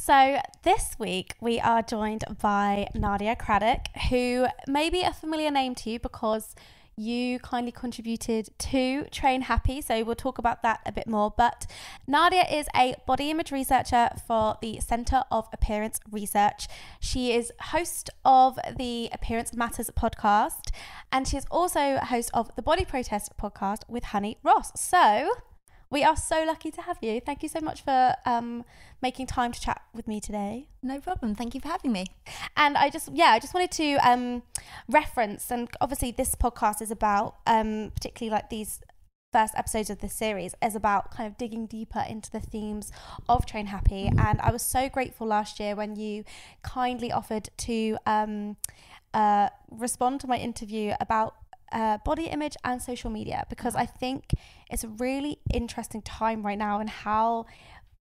So this week we are joined by Nadia Craddock, who may be a familiar name to you because you kindly contributed to Train Happy, so we'll talk about that a bit more. But Nadia is a body image researcher for the Centre of Appearance Research. She is host of the Appearance Matters podcast, and she is also host of the Body Protest podcast with Honey Ross. So we are so lucky to have you. Thank you so much for making time to chat with me today. No problem. Thank you for having me. And I just wanted to reference, and obviously this podcast is about, particularly like these first episodes of this series, is about kind of digging deeper into the themes of Train Happy. And I was so grateful last year when you kindly offered to respond to my interview about body image and social media, because I think it's a really interesting time right now and how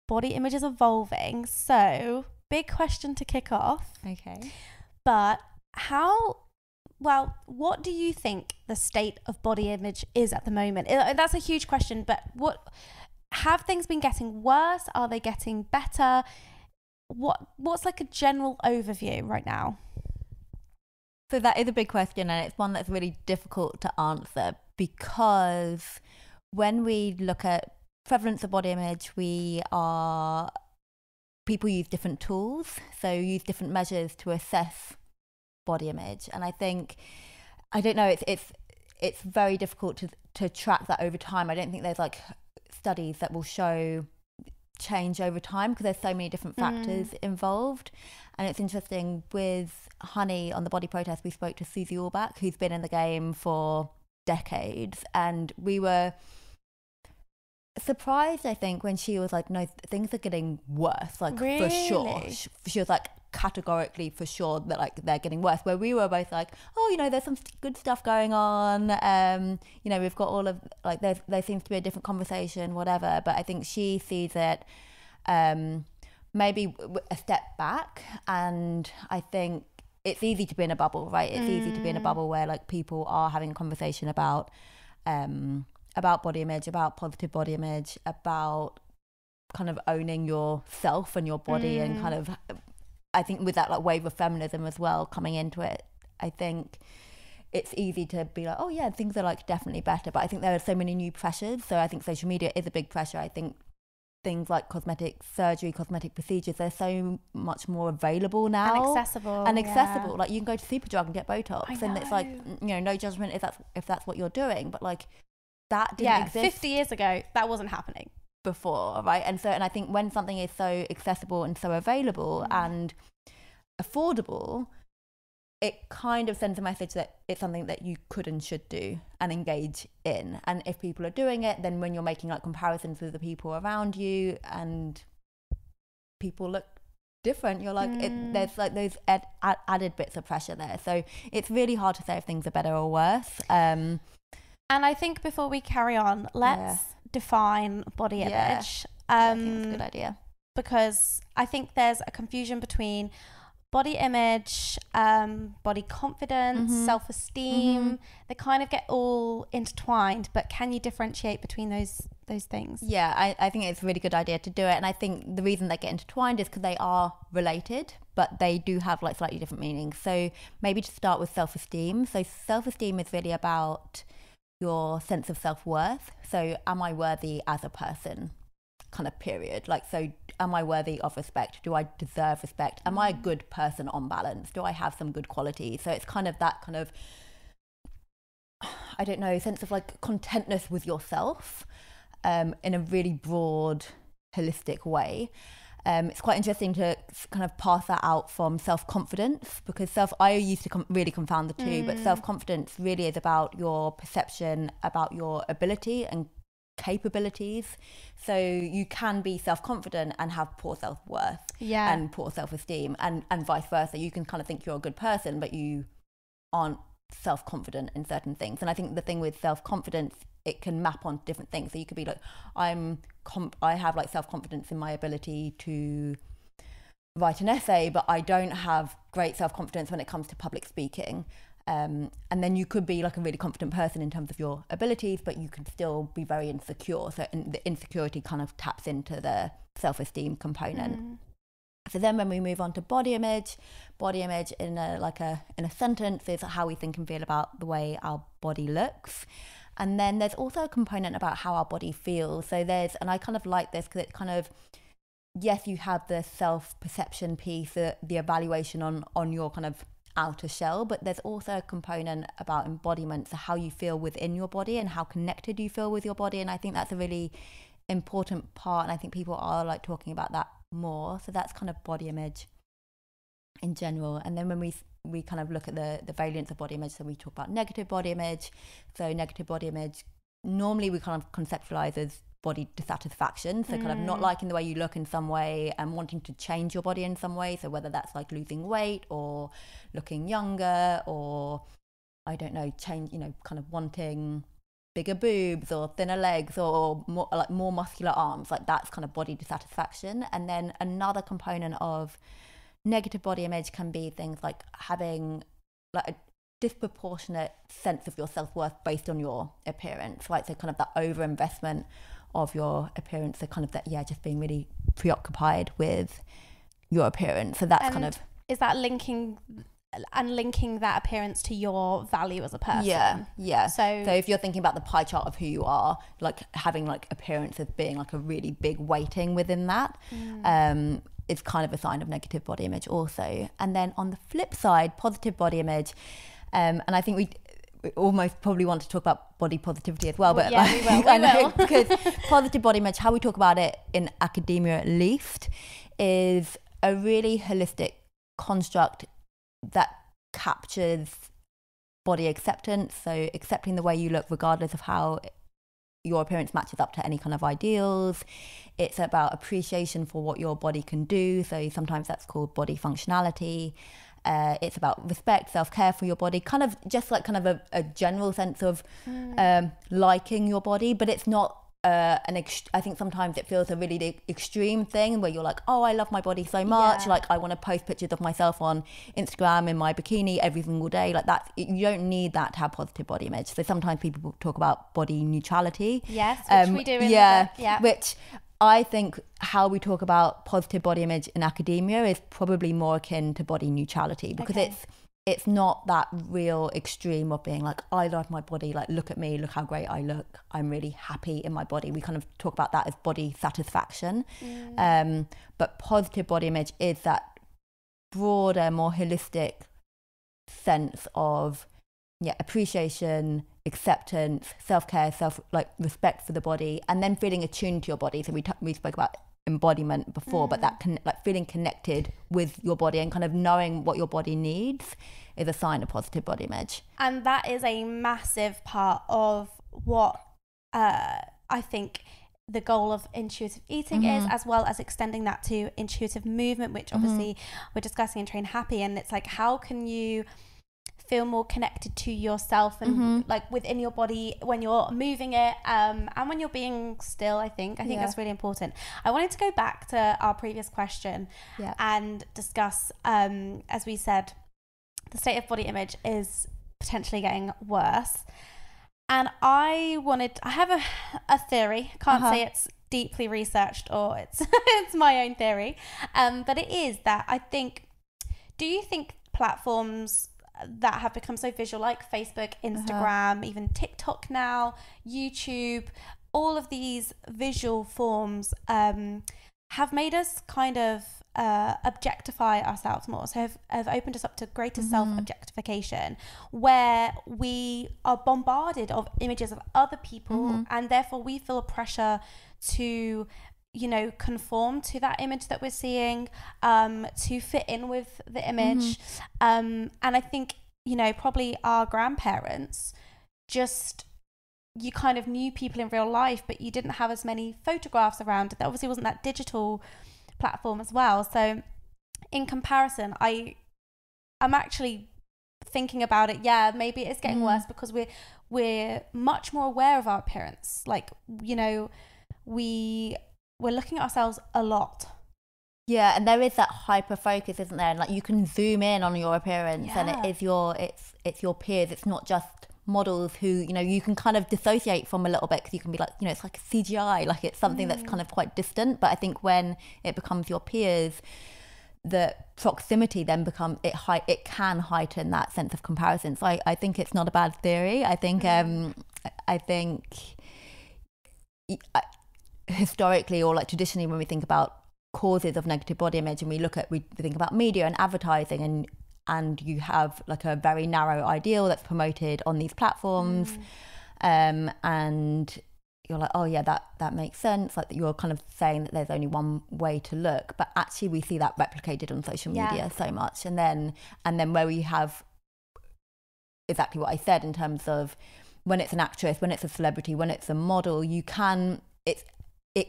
body image is evolving. So big question to kick off. Okay. But what do you think the state of body image is at the moment? That's a huge question, but have things been getting worse? Are they getting better? What's like a general overview right now? So that is a big question, and it's one that's really difficult to answer, because when we look at prevalence of body image, people use different tools, so use different measures to assess body image. And I think, I don't know, it's very difficult to track that over time. I don't think there's like studies that will show change over time, because there's so many different factors involved. And it's interesting, with Honey on the Body Protest, we spoke to Susie Orbach, who's been in the game for decades, and we were surprised, I think, when she was like, no, things are getting worse, like really? For sure. She was like, categorically for sure that like they're getting worse, where we were both like, oh, you know, there's some good stuff going on, you know, we've got all of like, there seems to be a different conversation, whatever. But I think she sees it maybe a step back, and I think it's easy to be in a bubble, right? It's easy to be in a bubble where like people are having a conversation about body image, about positive body image, about kind of owning yourself and your body, and kind of, I think with that like wave of feminism as well coming into it, I think it's easy to be like, oh yeah, things are like definitely better. But I think there are so many new pressures. So I think social media is a big pressure. I think things like cosmetic surgery, cosmetic procedures, they're so much more available now. And accessible. Yeah. Like you can go to Superdrug and get Botox, and it's like, you know, no judgment if that's what you're doing. But like that didn't exist 50 years ago, that wasn't happening before, right? And I think when something is so accessible and so available and affordable, it kind of sends a message that it's something that you could and should do and engage in. And if people are doing it, then when you're making like comparisons with the people around you and people look different, you're like, there's like those added bits of pressure there. So it's really hard to say if things are better or worse. And I think before we carry on, let's define body image. I think that's a good idea. Because I think there's a confusion between body image, body confidence, self-esteem. They kind of get all intertwined, but can you differentiate between those things? Yeah, I think it's a really good idea to do it. And I think the reason they get intertwined is because they are related, but they do have like slightly different meanings. So maybe to start with self-esteem. So self-esteem is really about your sense of self-worth. So am I worthy as a person, kind of period. Like, so am I worthy of respect? Do I deserve respect? Am I a good person on balance? Do I have some good qualities? So it's kind of that kind of, I don't know, sense of like contentness with yourself in a really broad, holistic way. It's quite interesting to kind of pass that out from self-confidence, because I used to really confound the two, but self-confidence really is about your perception, about your ability and capabilities. So you can be self-confident and have poor self-worth and poor self-esteem, and vice versa. You can kind of think you're a good person, but you aren't self-confident in certain things. And I think the thing with self-confidence, it can map on different things. So you could be like, I have like self-confidence in my ability to write an essay, but I don't have great self-confidence when it comes to public speaking. And then you could be like a really confident person in terms of your abilities, but you can still be very insecure. So the insecurity kind of taps into the self-esteem component. So then when we move on to body image in a sentence is how we think and feel about the way our body looks. And then there's also a component about how our body feels. So and I kind of like this because it kind of, yes, you have the self-perception piece, the evaluation on your kind of outer shell, but there's also a component about embodiment, so how you feel within your body and how connected you feel with your body. And I think that's a really important part, and I think people are like talking about that more. So that's kind of body image in general. And then when we kind of look at the variance of body image, so we talk about negative body image. So negative body image, normally we kind of conceptualize as body dissatisfaction, so kind of not liking the way you look in some way and wanting to change your body in some way. So whether that's like losing weight or looking younger, or I don't know, change, kind of wanting bigger boobs or thinner legs or more muscular arms, like that's kind of body dissatisfaction. And then another component of negative body image can be things like having like a disproportionate sense of your self-worth based on your appearance, right? So kind of that overinvestment of your appearance, so kind of that, just being really preoccupied with your appearance. So that's kind of, is that linking that appearance to your value as a person? Yeah. So if you're thinking about the pie chart of who you are, like having like appearance as being like a really big weighting within that, is kind of a sign of negative body image also. And then on the flip side, positive body image, and I think we almost probably want to talk about body positivity as well, but yeah, we will. Because positive body image, how we talk about it in academia at least, is a really holistic construct that captures body acceptance, so accepting the way you look regardless of how your appearance matches up to any kind of ideals. It's about appreciation for what your body can do, so sometimes that's called body functionality. It's about respect, self-care for your body, kind of just like kind of a general sense of liking your body, but it's not I think sometimes it feels a really extreme thing where you're like, oh, I love my body so much, like I want to post pictures of myself on Instagram in my bikini every single day, like that. You don't need that to have positive body image. So sometimes people talk about body neutrality, which we do in which I think how we talk about positive body image in academia is probably more akin to body neutrality, because it's not that real extreme of being like, I love my body, like look at me, look how great I look, I'm really happy in my body. We kind of talk about that as body satisfaction. But positive body image is that broader, more holistic sense of appreciation, acceptance, self-care, respect for the body, and then feeling attuned to your body. So we spoke about embodiment before, but that feeling connected with your body and kind of knowing what your body needs is a sign of positive body image. And that is a massive part of what I think the goal of intuitive eating is, as well as extending that to intuitive movement, which obviously we're discussing in Train Happy. And it's like, how can you feel more connected to yourself and like within your body when you're moving it, and when you're being still. I think that's really important. I wanted to go back to our previous question and discuss, as we said, the state of body image is potentially getting worse. And I have a theory. Can't say it's deeply researched or it's it's my own theory, but it is that do you think platforms that have become so visual, like Facebook, Instagram, even TikTok now, YouTube, all of these visual forms have made us kind of objectify ourselves more, so have opened us up to greater self-objectification, where we are bombarded of images of other people, and therefore we feel a pressure to conform to that image that we're seeing, to fit in with the image. And I think, probably our grandparents, you kind of knew people in real life, but you didn't have as many photographs around. There obviously wasn't that digital platform as well. So in comparison, I'm actually thinking about it. Yeah, maybe it's getting worse because we're much more aware of our appearance. Like, we're looking at ourselves a lot. Yeah, and there is that hyper focus, isn't there? And like you can zoom in on your appearance, and it's your peers. It's not just models who you can kind of dissociate from a little bit, because you can be like, it's like CGI, like it's something that's kind of quite distant. But I think when it becomes your peers, the proximity then it can heighten that sense of comparison. So I think it's not a bad theory. I think historically, or like traditionally, when we think about causes of negative body image, and we think about media and advertising, and you have like a very narrow ideal that's promoted on these platforms, and you're like, oh yeah, that makes sense. Like you're kind of saying that there's only one way to look, but actually we see that replicated on social media so much. And then where we have exactly what I said in terms of when it's an actress, when it's a celebrity, when it's a model, it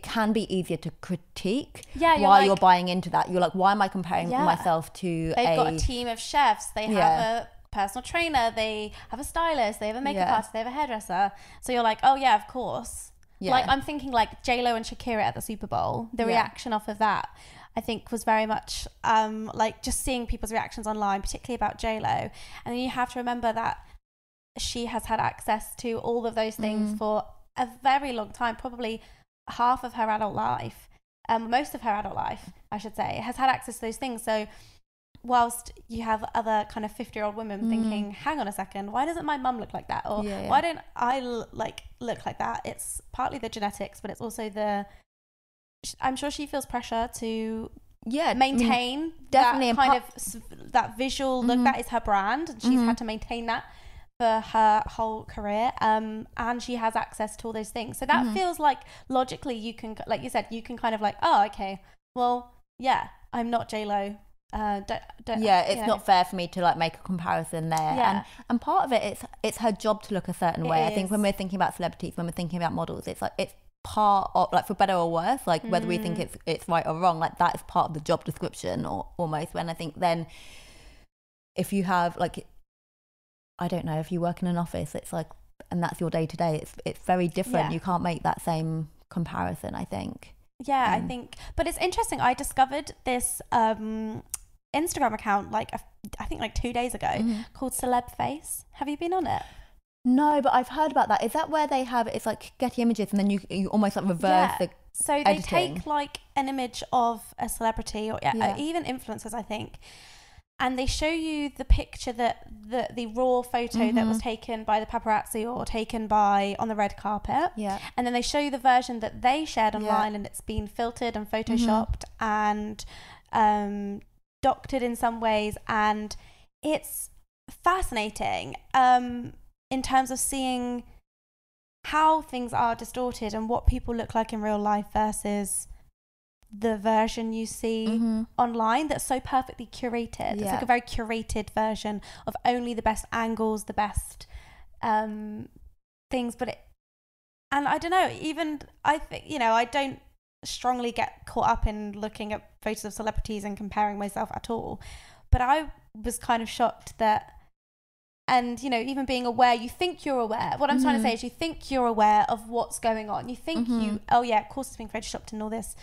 can be easier to critique while you're buying into that. You're like, why am I comparing myself to They've got a team of chefs, they have a personal trainer, they have a stylist, they have a makeup artist, they have a hairdresser. So you're like, oh yeah, of course. Like I'm thinking like J-Lo and Shakira at the Super Bowl, the reaction off of that I think was very much like just seeing people's reactions online, particularly about J-Lo. And then you have to remember that she has had access to all of those things for a very long time, probably half of her adult life, most of her adult life, I should say, has had access to those things. So whilst you have other kind of 50-year-old women thinking, hang on a second, why doesn't my mum look like that? Or why don't I look like that? It's partly the genetics, but it's also I'm sure she feels pressure to maintain definitely that kind of that visual look. That is her brand, and she's had to maintain that for her whole career, and she has access to all those things. So that feels like logically you can, like you said, you can kind of like, oh, okay, well, yeah, I'm not J-Lo. It's not fair for me to like make a comparison there, and part of it's her job to look a certain way. I think when we're thinking about celebrities, when we're thinking about models, it's like it's part of, like, for better or worse, like whether we think it's right or wrong, like that is part of the job description, or almost. When I think then if you have like, I don't know, if you work in an office, it's like, and that's your day to day, it's very different. You can't make that same comparison, I think. I think, but it's interesting, I discovered this Instagram account I think like 2 days ago called Celeb Face. Have you been on it? No, but I've heard about that. Is that where they have, it's like Getty Images, and then you almost like reverse the so they editing. Take like an image of a celebrity or even influencers, I think, and they show you the picture, that the raw photo that was taken by the paparazzi or taken by on the red carpet, and then they show you the version that they shared online, and it's been filtered and photoshopped and doctored in some ways, and it's fascinating in terms of seeing how things are distorted and what people look like in real life versus the version you see online that's so perfectly curated. It's like a very curated version of only the best angles, the best things, and I don't know, even I think, I don't strongly get caught up in looking at photos of celebrities and comparing myself at all, but I was kind of shocked that, and even being aware, you think you're aware, what I'm trying to say is you think you're aware of what's going on, you think oh yeah, of course it's being photoshopped and all this,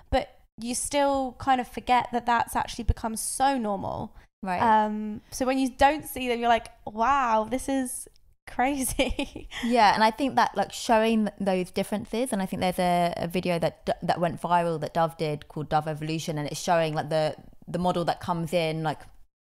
but you still kind of forget that that's actually become so normal, right? So when you don't see them, you're like, wow, this is crazy. And I think that like showing those differences, and I think there's a video that went viral that Dove did called Dove Evolution, and it's showing like the model that comes in like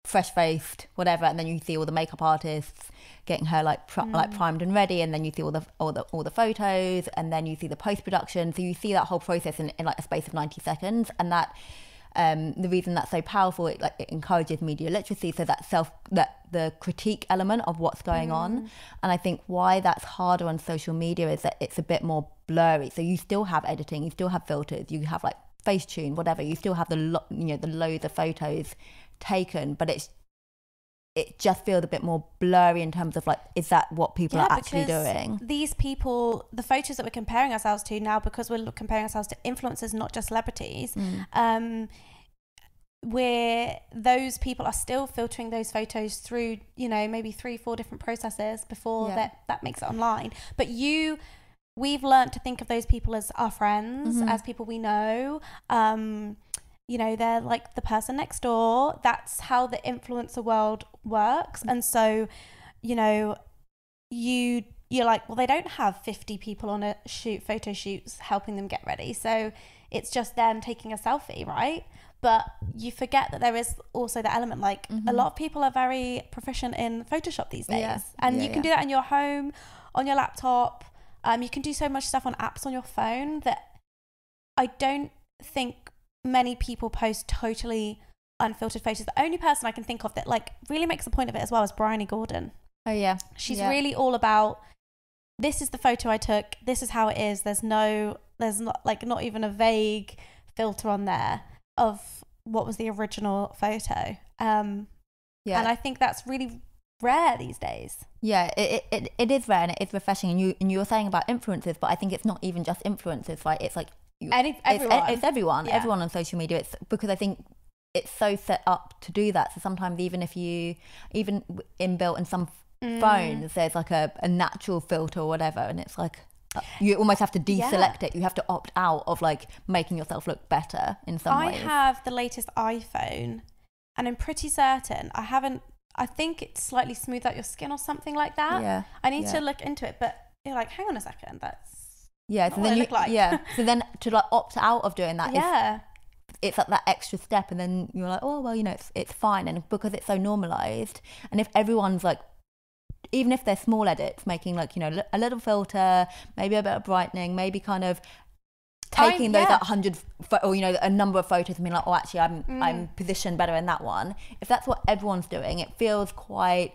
fresh faced, whatever, and then you see all the makeup artists getting her like primed and ready, and then you see all the photos, and then you see the post production. So you see that whole process in like a space of 90 seconds, and that the reason that's so powerful, it encourages media literacy, so that the critique element of what's going on. And I think why that's harder on social media is that it's a bit more blurry. So you still have editing, you still have filters, you have like Facetune, whatever, you still have the loads of photos taken, but it just feels a bit more blurry in terms of like, is that what people are actually doing? These people, the photos that we're comparing ourselves to now, because we're comparing ourselves to influencers, not just celebrities, where those people are still filtering those photos through, maybe 3-4 different processes before that makes it online. But we've learned to think of those people as our friends, as people we know. They're like the person next door. That's how the influencer world works. And so, you're like, well, they don't have 50 people on a photo shoots helping them get ready. So it's just them taking a selfie, right? but you forget that there is also the element, like a lot of people are very proficient in Photoshop these days, and you can do that in your home, on your laptop. You can do so much stuff on apps on your phone that I don't think many people post totally unfiltered photos. The only person I can think of that like really makes a point of it as well is Bryony Gordon. Oh yeah, she's really all about, this is the photo I took, this is how it is. There's not even a vague filter on there of what was the original photo. And I think that's really rare these days. Yeah, it is rare, and it is refreshing. And you were saying about influencers, but I think it's not even just influencers, right? It's like everyone. It's everyone on social media. It's because I think it's so set up to do that. So sometimes even inbuilt in some phones, there's like a natural filter or whatever, and it's like you almost have to deselect it. You have to opt out of like making yourself look better in some ways. I have the latest iPhone, and I'm pretty certain I think it's slightly smoothed out your skin or something like that. Yeah. I need to look into it, but you're like, hang on a second, that's so not then what I look like. So then to like opt out of doing that it's like that extra step, and then you're like, oh well, it's fine. And because it's so normalized, and if everyone's like, even if they're small edits, making like a little filter, maybe a bit of brightening, maybe kind of taking those 100 or a number of photos and being like, oh actually I'm positioned better in that one. If that's what everyone's doing, it feels quite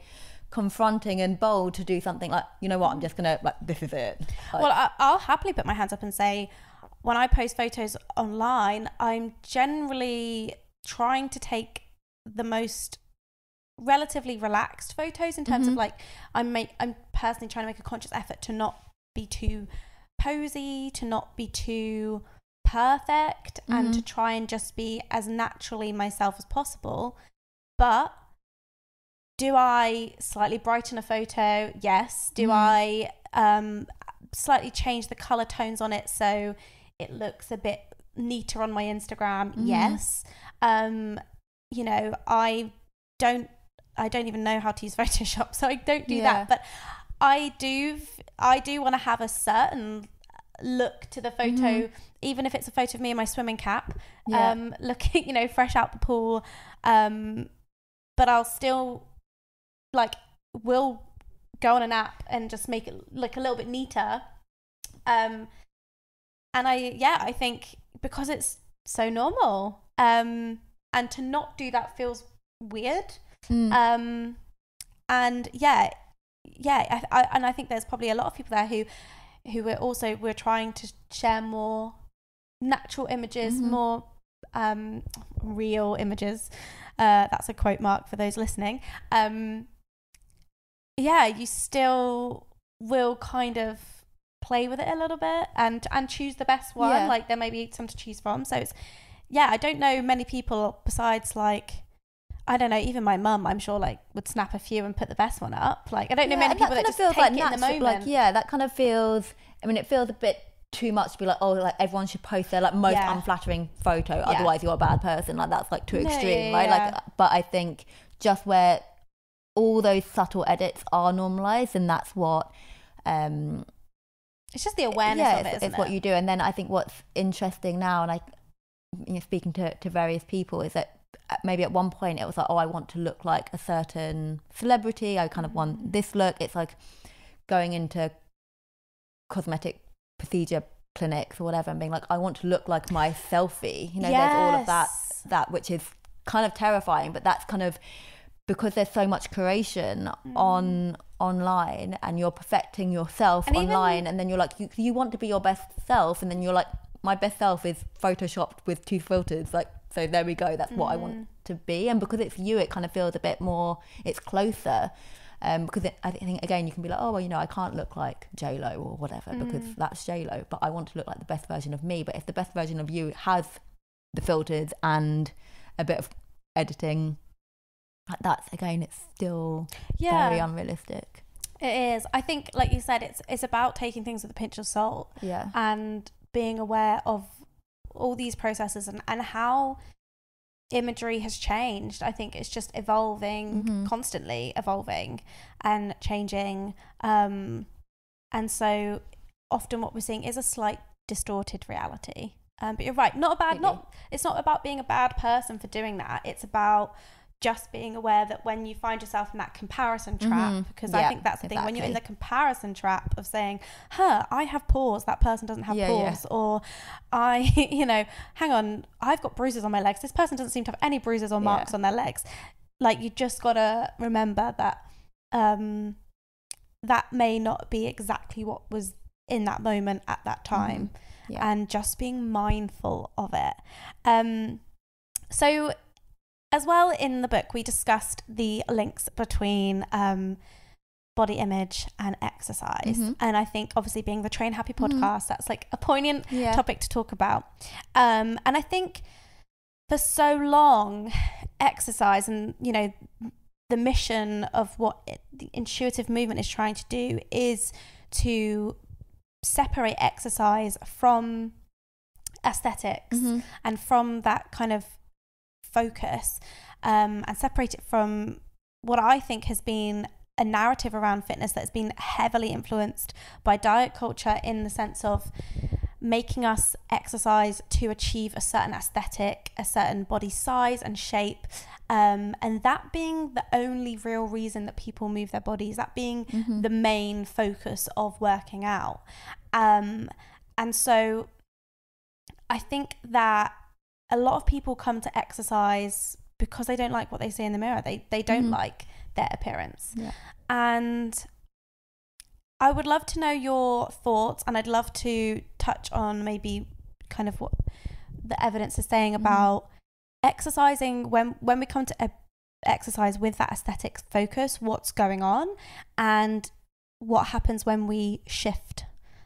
confronting and bold to do something like, you know what, I'm just gonna like, this is it. Like, well, I'll happily put my hands up and say, when I post photos online, I'm generally trying to take the most relatively relaxed photos in terms of like, I'm personally trying to make a conscious effort to not be too posy, to not be too perfect, and to try and just be as naturally myself as possible. But do I slightly brighten a photo? Yes. Do I slightly change the color tones on it so it looks a bit neater on my Instagram? Yes. I don't even know how to use Photoshop, so I don't do that. But I do want to have a certain look to the photo, even if it's a photo of me in my swimming cap, looking, fresh out the pool. But I'll still will go on an app and just make it look a little bit neater. And I think because it's so normal, and to not do that feels weird. And I think there's probably a lot of people there who we're trying to share more natural images, more real images. That's a quote mark for those listening. You still will kind of play with it a little bit and choose the best one. Like there may be some to choose from. So it's I don't know many people besides like, I don't know, even my mum, I'm sure, like, would snap a few and put the best one up. Like, I don't know many people that just take it in the moment. Like, that kind of feels, it feels a bit too much to be like, oh, like, everyone should post their, like, most unflattering photo, otherwise you're a bad person. Like, that's, like, too extreme, right? Like, but I think just where all those subtle edits are normalised, and that's what... it's just the awareness of it, isn't it's what you do. And then I think what's interesting now, and speaking to various people, is that maybe at one point it was like, oh, I want to look like a certain celebrity, I kind of want this look. It's like going into cosmetic procedure clinics or whatever and being like, I want to look like my selfie, there's all of that which is kind of terrifying, but that's kind of because there's so much curation online, and you're perfecting yourself and online, and then you're like, you want to be your best self, and then you're like, my best self is photoshopped with 2 filters, like, so there we go, that's what I want to be. And because it's you, it kind of feels a bit more, it's closer, because I think again you can be like, oh well, I can't look like J-Lo or whatever because that's J-Lo, but I want to look like the best version of me. But if the best version of you has the filters and a bit of editing, like that's, again, it's still very unrealistic. It is. I think, like you said, it's about taking things with a pinch of salt, and being aware of all these processes and how imagery has changed. I think it's just evolving, constantly evolving and changing, and so often what we're seeing is a slight distorted reality, But you're right, it's not about being a bad person for doing that. It's about just being aware that when you find yourself in that comparison trap, because I think that's the thing, when you're in the comparison trap of saying, I have pores, that person doesn't have pores, or hang on, I've got bruises on my legs, this person doesn't seem to have any bruises or marks on their legs. Like, you just gotta remember that that may not be exactly what was in that moment at that time, and just being mindful of it. So as well, in the book, we discussed the links between body image and exercise. And I think, obviously, being the Train Happy podcast, that's like a poignant topic to talk about. And I think for so long, exercise and, the mission of what the intuitive movement is trying to do is to separate exercise from aesthetics and from that kind of focus, and separate it from what I think has been a narrative around fitness that's been heavily influenced by diet culture, in the sense of making us exercise to achieve a certain aesthetic, a certain body size and shape, and that being the only real reason that people move their bodies, that being the main focus of working out. And so I think that a lot of people come to exercise because they don't like what they see in the mirror. They don't like their appearance. And I would love to know your thoughts, and I'd love to touch on maybe kind of what the evidence is saying about exercising when we come to exercise with that aesthetic focus, what's going on, and what happens when we shift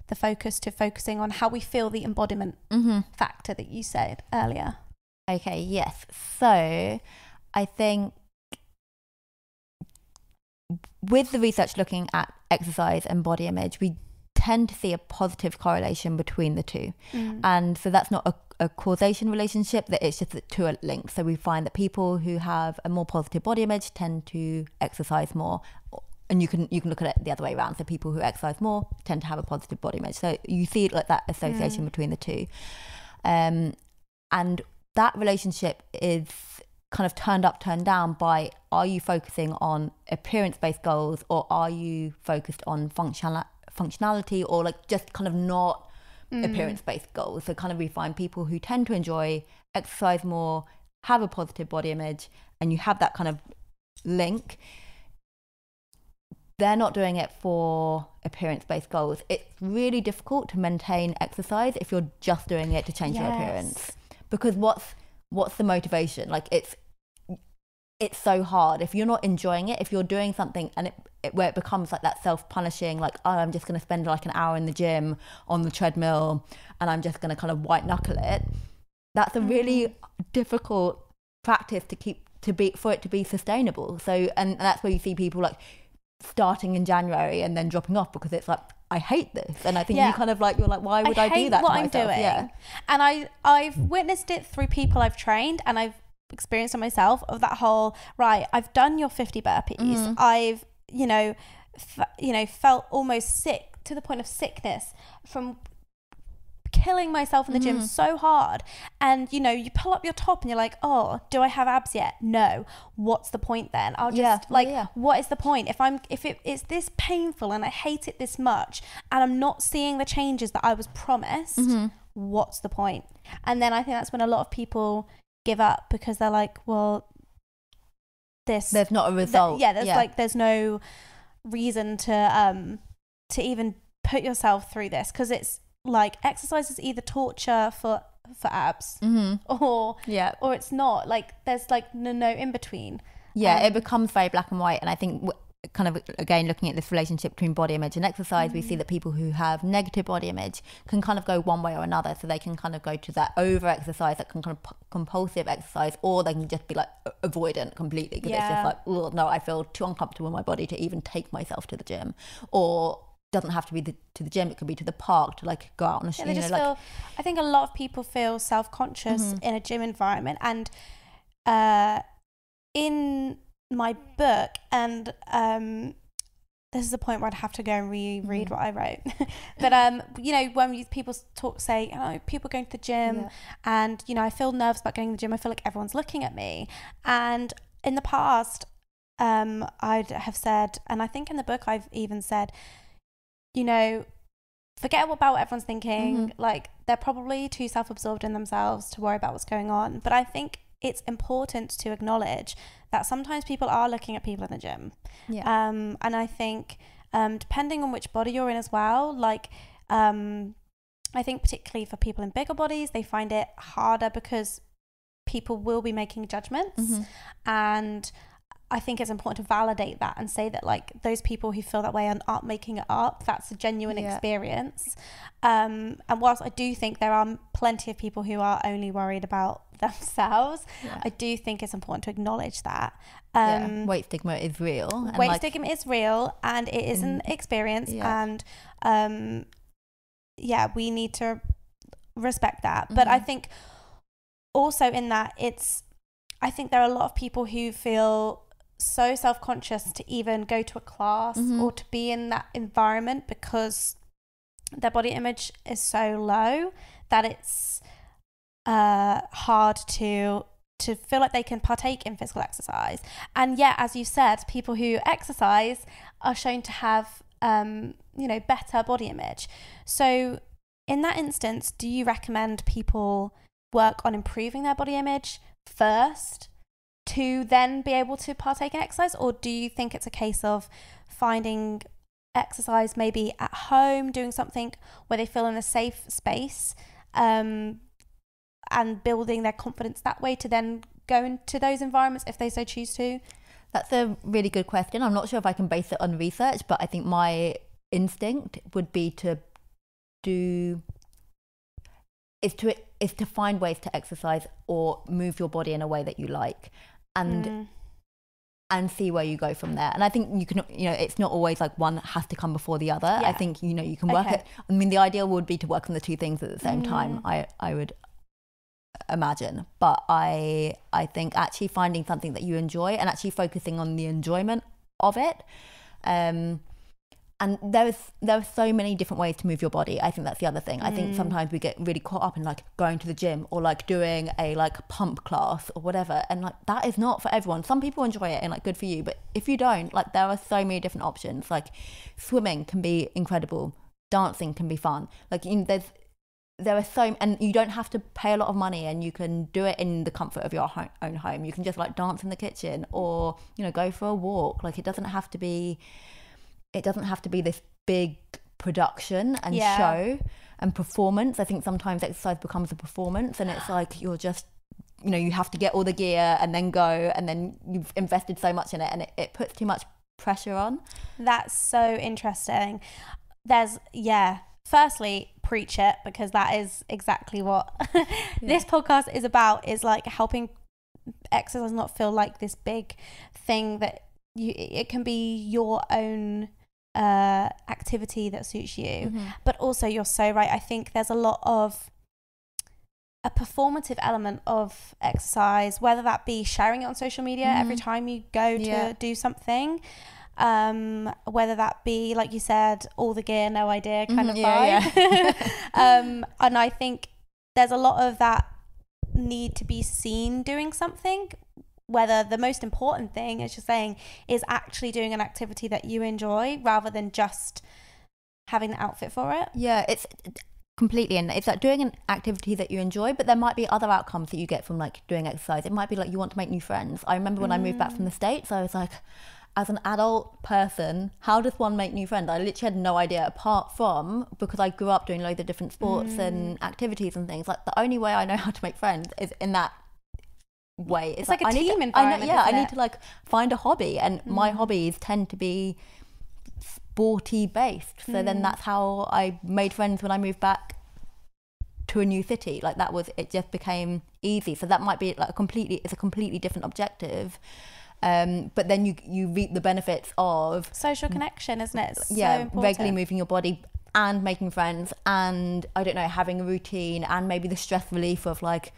the focus to focusing on how we feel, the embodiment factor that you said earlier. Okay, yes. So I think with the research looking at exercise and body image, we tend to see a positive correlation between the two. And so that's not a causation relationship, that it's just that two are linked. So we find that people who have a more positive body image tend to exercise more. And you can look at it the other way around. So people who exercise more tend to have a positive body image. So you see like that association between the two. And that relationship is kind of turned up, turned down by, are you focusing on appearance-based goals, or are you focused on functionality, or like just kind of not appearance-based goals? So kind of we find people who tend to enjoy exercise more, have a positive body image, and you have that kind of link. They're not doing it for appearance-based goals. It's really difficult to maintain exercise if you're just doing it to change your appearance. Because what's the motivation? Like, it's so hard if you're not enjoying it. If you're doing something and where it becomes like that self-punishing, like, oh, I'm just going to spend like an hour in the gym on the treadmill and I'm just going to kind of white knuckle it. That's a really difficult practice for it to be sustainable. So, and that's where you see people like starting in January and then dropping off because it's like, I hate this. And I think you kind of like, you're like, why would I do that to myself? I'm doing. And I've witnessed it through people I've trained, and I've experienced it myself, of that whole, right, I've done your 50 burpees. I've, felt almost sick, to the point of sickness, from killing myself in the gym so hard. And you pull up your top and you're like, oh, do I have abs yet? No. What's the point then? I'll just what is the point if it's this painful and I hate it this much and I'm not seeing the changes that I was promised? What's the point? And then I think that's when a lot of people give up, because they're like, well, there's not a result. There's no reason to even put yourself through this, because it's like, exercise is either torture for abs or it's not. Like, there's like no in between. It becomes very black and white. And I think kind of, again, looking at this relationship between body image and exercise, we see that people who have negative body image can kind of go one way or another. So they can kind of go to that over exercise, that kind of compulsive exercise, or they can just be like avoidant completely, because it's just like, oh no, I feel too uncomfortable in my body to even take myself to the gym. Or doesn't have to be to the gym, it could be to the park, to like go out on a I think a lot of people feel self-conscious in a gym environment. And in my book, and this is a point where I'd have to go and reread what I wrote. But, you know, when people say, oh, people going to the gym and, you know, I feel nervous about going to the gym. I feel like everyone's looking at me. And in the past, I'd have said, and I think in the book I've even said, you know, forget about what everyone's thinking. Like, they're probably too self-absorbed in themselves to worry about what's going on. But I think it's important to acknowledge that sometimes people are looking at people in the gym. And I think depending on which body you're in as well, like I think particularly for people in bigger bodies, they find it harder because people will be making judgments. And I think it's important to validate that and say that, like, those people who feel that way aren't making it up. That's a genuine experience. And whilst I do think there are plenty of people who are only worried about themselves, I do think it's important to acknowledge that. Weight stigma is real. Weight stigma is real, and it is an experience. And we need to respect that. But I think also in that, I think there are a lot of people who feel so self-conscious to even go to a class or to be in that environment because their body image is so low that it's hard to feel like they can partake in physical exercise. And yet, as you said, people who exercise are shown to have you know, better body image. So in that instance, do you recommend people work on improving their body image first to then be able to partake in exercise? Or do you think it's a case of finding exercise maybe at home, doing something where they feel in a safe space, and building their confidence that way to then go into those environments if they so choose to? That's a really good question. I'm not sure if I can base it on research, but I think my instinct would be to find ways to exercise or move your body in a way that you like, and see where you go from there. And I think you can, you know, it's not always like one has to come before the other. I think, you know, you can work it. I mean, the ideal would be to work on the two things at the same time, I would imagine. But I think actually finding something that you enjoy and actually focusing on the enjoyment of it, and there are so many different ways to move your body. I think that's the other thing. I think sometimes we get really caught up in like going to the gym or like doing a like pump class or whatever, and like that is not for everyone. Some people enjoy it and like good for you, but if you don't, like there are so many different options. Like swimming can be incredible, dancing can be fun. Like, you know, there are so, and you don't have to pay a lot of money, and you can do it in the comfort of your own home. You can just like dance in the kitchen, or, you know, go for a walk. Like it doesn't have to be this big production and show and performance. I think sometimes exercise becomes a performance, and it's like you're just, you know, you have to get all the gear and then go, and then you've invested so much in it, and it puts too much pressure on. That's so interesting. Firstly, preach it, because that is exactly what this podcast is about, is like helping exercise not feel like this big thing that it can be your own activity that suits you. But also, you're so right. I think there's a lot of a performative element of exercise, whether that be sharing it on social media every time you go to do something, whether that be, like you said, all the gear, no idea kind of vibe. And I think there's a lot of that need to be seen doing something, whether the most important thing, as you're saying, is actually doing an activity that you enjoy rather than just having the outfit for it. Yeah, it's completely, and it's like doing an activity that you enjoy, but there might be other outcomes that you get from like doing exercise. It might be like you want to make new friends. I remember when I moved back from the States, I was like, as an adult person, how does one make new friends? I literally had no idea, apart from because I grew up doing loads of different sports and activities and things. Like the only way I know how to make friends is in that way. It's like a team environment. I need to like find a hobby, and my hobbies tend to be sporty based. So then that's how I made friends when I moved back to a new city. Like it just became easy. So that might be like it's a completely different objective. But then you reap the benefits of social connection, isn't it? It's regularly moving your body and making friends, and I don't know, having a routine, and maybe the stress relief of like,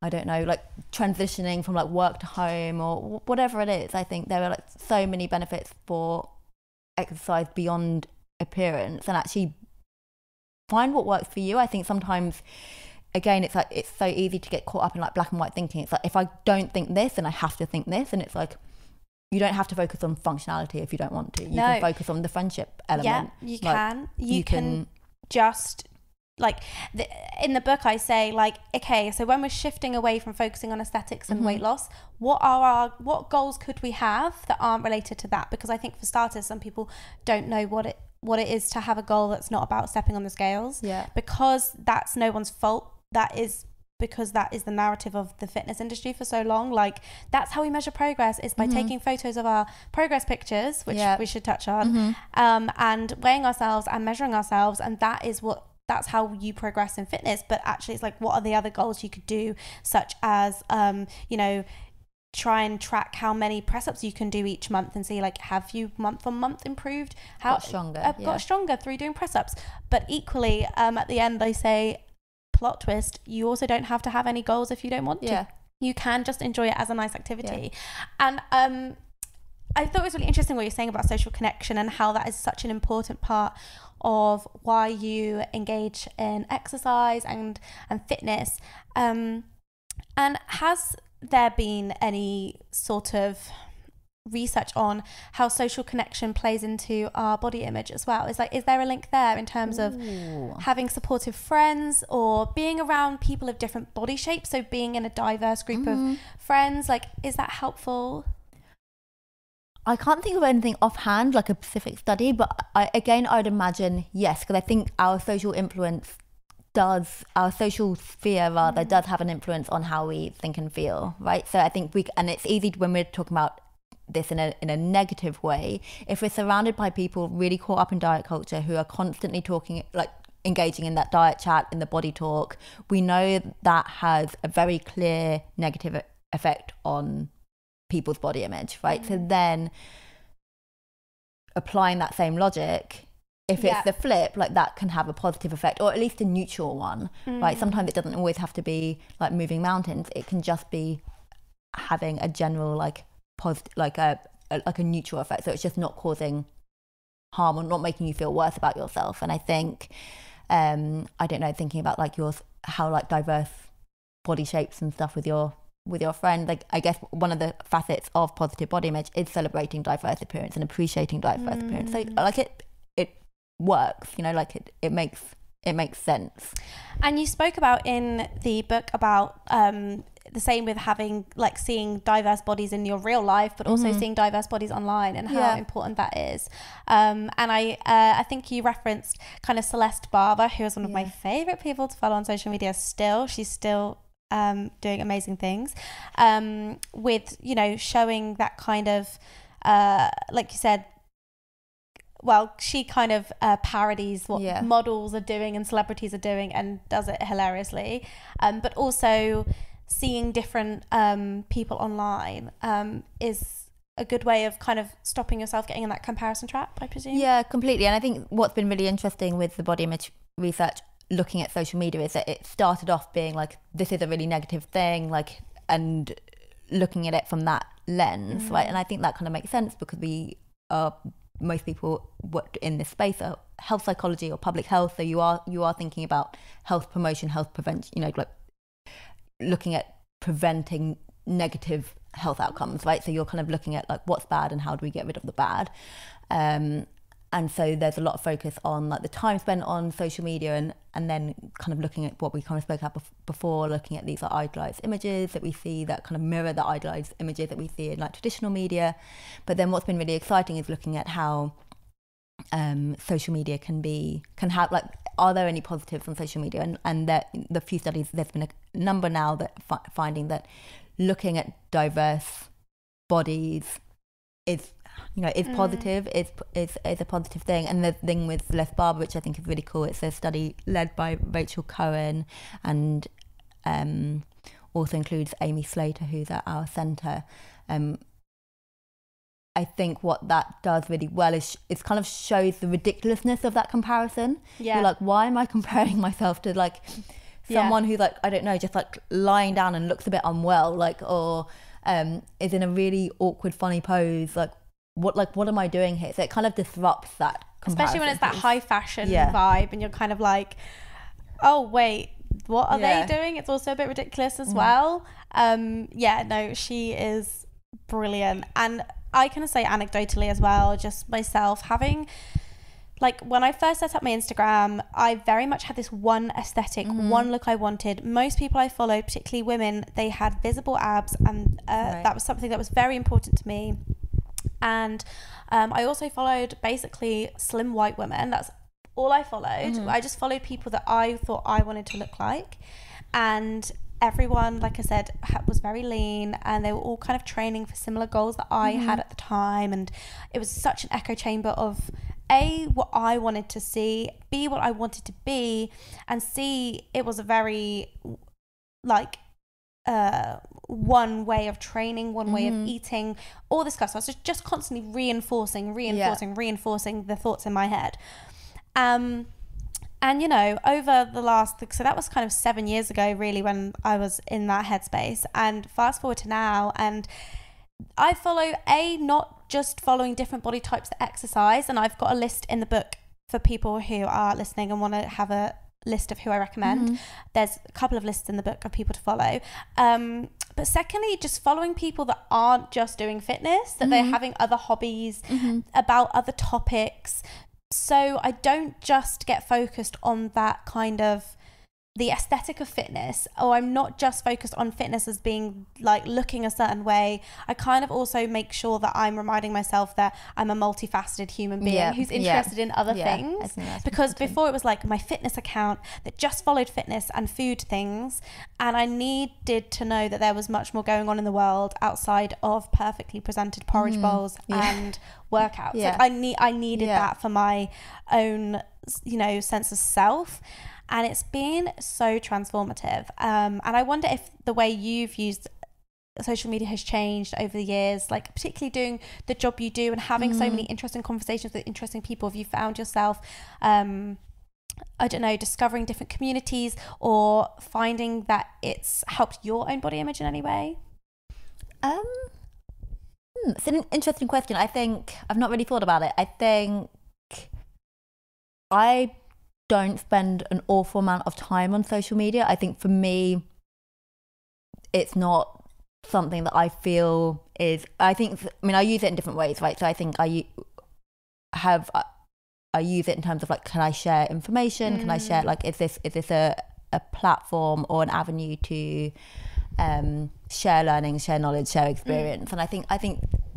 I don't know, like transitioning from like work to home or whatever it is. I think there are like so many benefits for exercise beyond appearance and actually find what works for you. I think sometimes, again, it's like it's so easy to get caught up in like black and white thinking. It's like, if I don't think this, then I have to think this. And it's like, you don't have to focus on functionality if you don't want to. You can focus on the friendship element. Yeah, you like, can. You can just, like, in the book I say, like, okay, so when we're shifting away from focusing on aesthetics and weight loss, what goals could we have that aren't related to that? Because I think for starters, some people don't know what it is to have a goal that's not about stepping on the scales. Yeah. Because that's no one's fault. That is because that is the narrative of the fitness industry for so long. Like, that's how we measure progress, is by taking photos of our progress pictures, which we should touch on, and weighing ourselves and measuring ourselves, and that's how you progress in fitness. But actually, it's like, what are the other goals you could do, such as try and track how many press-ups you can do each month and see, like, have you month on month improved, got stronger through doing press-ups. But equally, at the end, they say, plot twist, you also don't have to have any goals if you don't want to. You can just enjoy it as a nice activity. And I thought it was really interesting what you're saying about social connection and how that is such an important part of why you engage in exercise and fitness. And has there been any sort of research on how social connection plays into our body image as well? Is there a link there in terms of having supportive friends or being around people of different body shapes, so being in a diverse group of friends? Like, is that helpful? I can't think of anything offhand, like a specific study, but I would imagine yes, because I think our social sphere does have an influence on how we think and feel, right? So I think and it's easy when we're talking about this in a negative way, if we're surrounded by people really caught up in diet culture who are constantly talking, like engaging in that diet chat, in the body talk, we know that has a very clear negative effect on people's body image, right? So then applying that same logic, if it's the flip, like, that can have a positive effect, or at least a neutral one, right? Sometimes it doesn't always have to be like moving mountains. It can just be having a general, like, positive, like a neutral effect. So it's just not causing harm or not making you feel worse about yourself. And I think, I don't know, thinking about like how like diverse body shapes and stuff with your friend, like, I guess one of the facets of positive body image is celebrating diverse appearance and appreciating diverse appearance. So like it works, you know, like it makes sense. And you spoke about in the book about the same with having, like, seeing diverse bodies in your real life, but also seeing diverse bodies online, and how important that is. And I think you referenced kind of Celeste Barber, who is one of my favorite people to follow on social media still. She's still doing amazing things with, you know, showing that kind of like you said, well, she kind of parodies what models are doing and celebrities are doing, and does it hilariously, but also seeing different people online is a good way of kind of stopping yourself getting in that comparison trap, I presume. Yeah, completely. And I think what's been really interesting with the body image research looking at social media is that it started off being like, this is a really negative thing, like, and looking at it from that lens, right? And I think that kind of makes sense, because most people in this space are health psychology or public health, so you are thinking about health promotion, health prevention, you know, like looking at preventing negative health outcomes, right? So you're kind of looking at like, what's bad and how do we get rid of the bad, and so there's a lot of focus on like the time spent on social media, and then kind of looking at what we kind of spoke about before, looking at these like idealized images that we see that kind of mirror the idealized images that we see in like traditional media. But then what's been really exciting is looking at how social media can have, like, are there any positives on social media? And the few studies, there's been a number now that finding that looking at diverse bodies is, you know, is positive, is a positive thing. And the thing with Celeste Barber, which I think is really cool, it's a study led by Rachel Cohen, and also includes Amy Slater, who's at our centre. I think what that does really well is kind of shows the ridiculousness of that comparison. You're like, why am I comparing myself to like someone who's like, I don't know, just like lying down and looks a bit unwell, like, or is in a really awkward, funny pose, like, what am I doing here? So it kind of disrupts that comparison, especially when it's that piece. high fashion vibe and you're kind of like, oh wait, what are they doing? It's also a bit ridiculous as well. No, she is brilliant. And I can say anecdotally as well, just myself having, like, when I first set up my Instagram, I very much had this one aesthetic, one look I wanted. Most people I followed, particularly women, they had visible abs, and that was something that was very important to me. And I also followed basically slim white women. That's all I followed. I just followed people that I thought I wanted to look like. And everyone, like I said, was very lean, and they were all kind of training for similar goals that I had at the time. And it was such an echo chamber of A, what I wanted to see, B, what I wanted to be, and C, it was a very like one way of training, one way of eating, all this stuff. So I was just constantly reinforcing the thoughts in my head. And you know, over the last, so that was kind of 7 years ago really, when I was in that headspace. And fast forward to now, and I follow not just following different body types that exercise, and I've got a list in the book for people who are listening and want to have a list of who I recommend. There's a couple of lists in the book of people to follow. But secondly, just following people that aren't just doing fitness, that they're having other hobbies about other topics. So I don't just get focused on that kind of the aesthetic of fitness, or I'm not just focused on fitness as being like looking a certain way. I kind of also make sure that I'm reminding myself that I'm a multifaceted human being who's interested in other things. Because before it was like my fitness account that just followed fitness and food things, and I needed to know that there was much more going on in the world outside of perfectly presented porridge bowls and workouts. Like I needed that for my own, you know, sense of self. And it's been so transformative. And I wonder if the way you've used social media has changed over the years, like particularly doing the job you do and having so many interesting conversations with interesting people. Have you found yourself, I don't know, discovering different communities, or finding that it's helped your own body image in any way? It's an interesting question. I think I've not really thought about it. I think I don't spend an awful amount of time on social media. I think for me, it's not something that I feel is, I use it in different ways, right? So I think I use it in terms of like, can I share information? Can I share, like, is this a platform or an avenue to share learning, share knowledge, share experience? And I think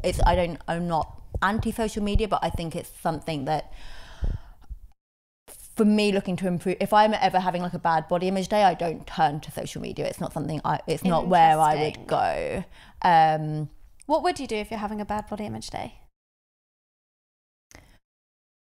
it's, I'm not anti-social media, but I think it's something that, for me, looking to improve, if I'm ever having like a bad body image day, I don't turn to social media. It's not something it's not where I would go. What would you do if you're having a bad body image day?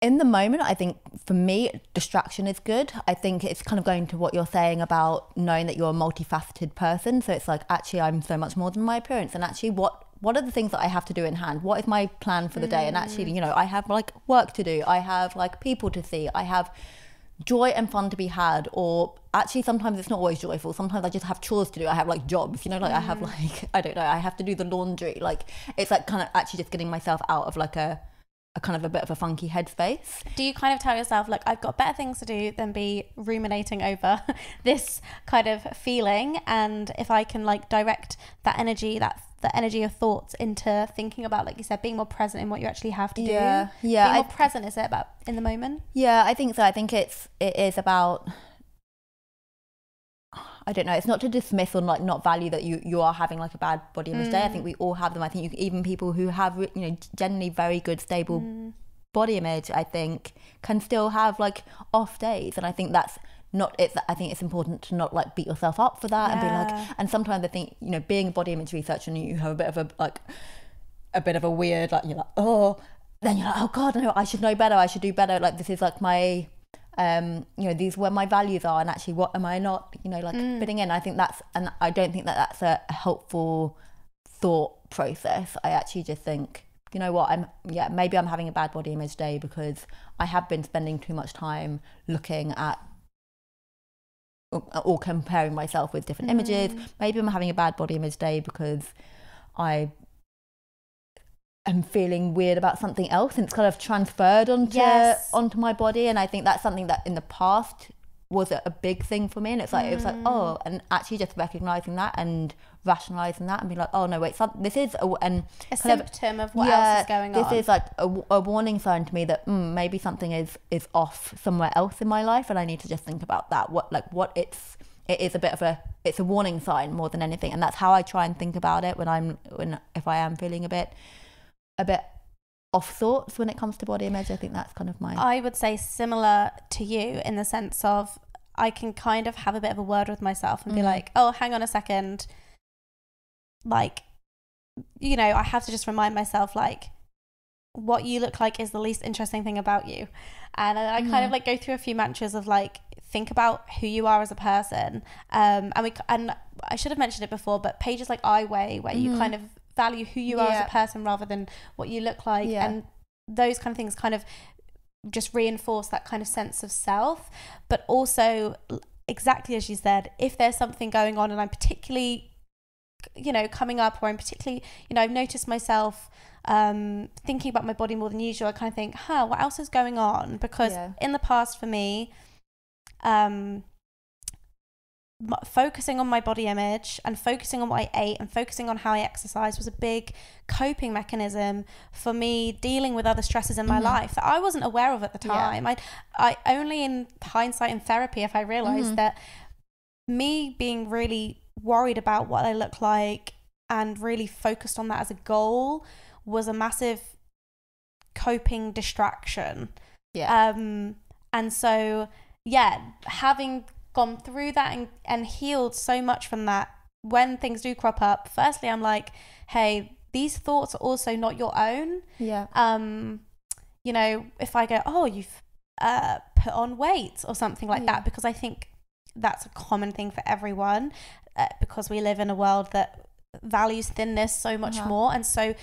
In the moment, I think for me, distraction is good. I think it's kind of going to what you're saying about knowing that you're a multifaceted person. So it's like, actually, I'm so much more than my appearance. And actually, what are the things that I have to do in hand? What is my plan for the day? And actually, you know, I have like work to do. I have like people to see. I have joy and fun to be had. Or actually, sometimes it's not always joyful. Sometimes I just have chores to do. I have like jobs, you know, like I have like, I don't know, I have to do the laundry. Like, it's like kind of actually just getting myself out of like a kind of a bit of a funky headspace. Do you kind of tell yourself, like, I've got better things to do than be ruminating over this kind of feeling, and if I can like direct that energy, the energy of thoughts into thinking about, like you said, being more present in what you actually have to do? Being more present, is it about in the moment? Yeah, I think so. I think it is about, I don't know, it's not to dismiss or like not value that you are having like a bad body image day. I think we all have them. I think even people who have, you know, generally very good stable body image, I think can still have like off days. And I think that's not it. I think it's important to not like beat yourself up for that and be like, and sometimes I think, you know, being a body image researcher and you have a bit of a weird, like, you're like, oh, then you're like, oh God, no, I should know better. I should do better. Like, this is like my, you know, these where my values are, and actually what am I not, you know, like fitting in. I think that's, and I don't think that that's a helpful thought process. I actually just think, you know what, maybe I'm having a bad body image day because I have been spending too much time looking at or comparing myself with different images. Maybe I'm having a bad body image day because I am feeling weird about something else, and it's kind of transferred onto my body. And I think that's something that in the past was a big thing for me, and it's like it was like, oh, and actually just recognizing that and rationalizing that and being like, oh no, wait, this is a symptom of what else is going on. This is like a warning sign to me that maybe something is off somewhere else in my life, and I need to just think about that. It is a bit of it's a warning sign more than anything, and that's how I try and think about it if I am feeling a bit off sorts when it comes to body image. I think that's kind of I would say similar to you in the sense of I can kind of have a bit of a word with myself and be like, oh, hang on a second, like, you know, I have to just remind myself, like, what you look like is the least interesting thing about you. And I kind of like go through a few mantras of like, think about who you are as a person. And I should have mentioned it before, but pages like I Weigh, where you kind of value who you are as a person rather than what you look like, and those kind of things kind of just reinforce that kind of sense of self. But also, exactly as you said, if there's something going on and I'm particularly, you know, coming up, or I'm particularly, you know, I've noticed myself thinking about my body more than usual, I kind of think, what else is going on? Because in the past for me, focusing on my body image and focusing on what I ate and focusing on how I exercised was a big coping mechanism for me dealing with other stresses in my life that I wasn't aware of at the time. I only in hindsight in therapy if I realized that me being really worried about what I look like and really focused on that as a goal was a massive coping distraction. And so having gone through that and healed so much from that, when things do crop up, firstly I'm like, hey, these thoughts are also not your own. You know, if I go, oh, you've put on weight or something like that, because I think that's a common thing for everyone, because we live in a world that values thinness so much more. And so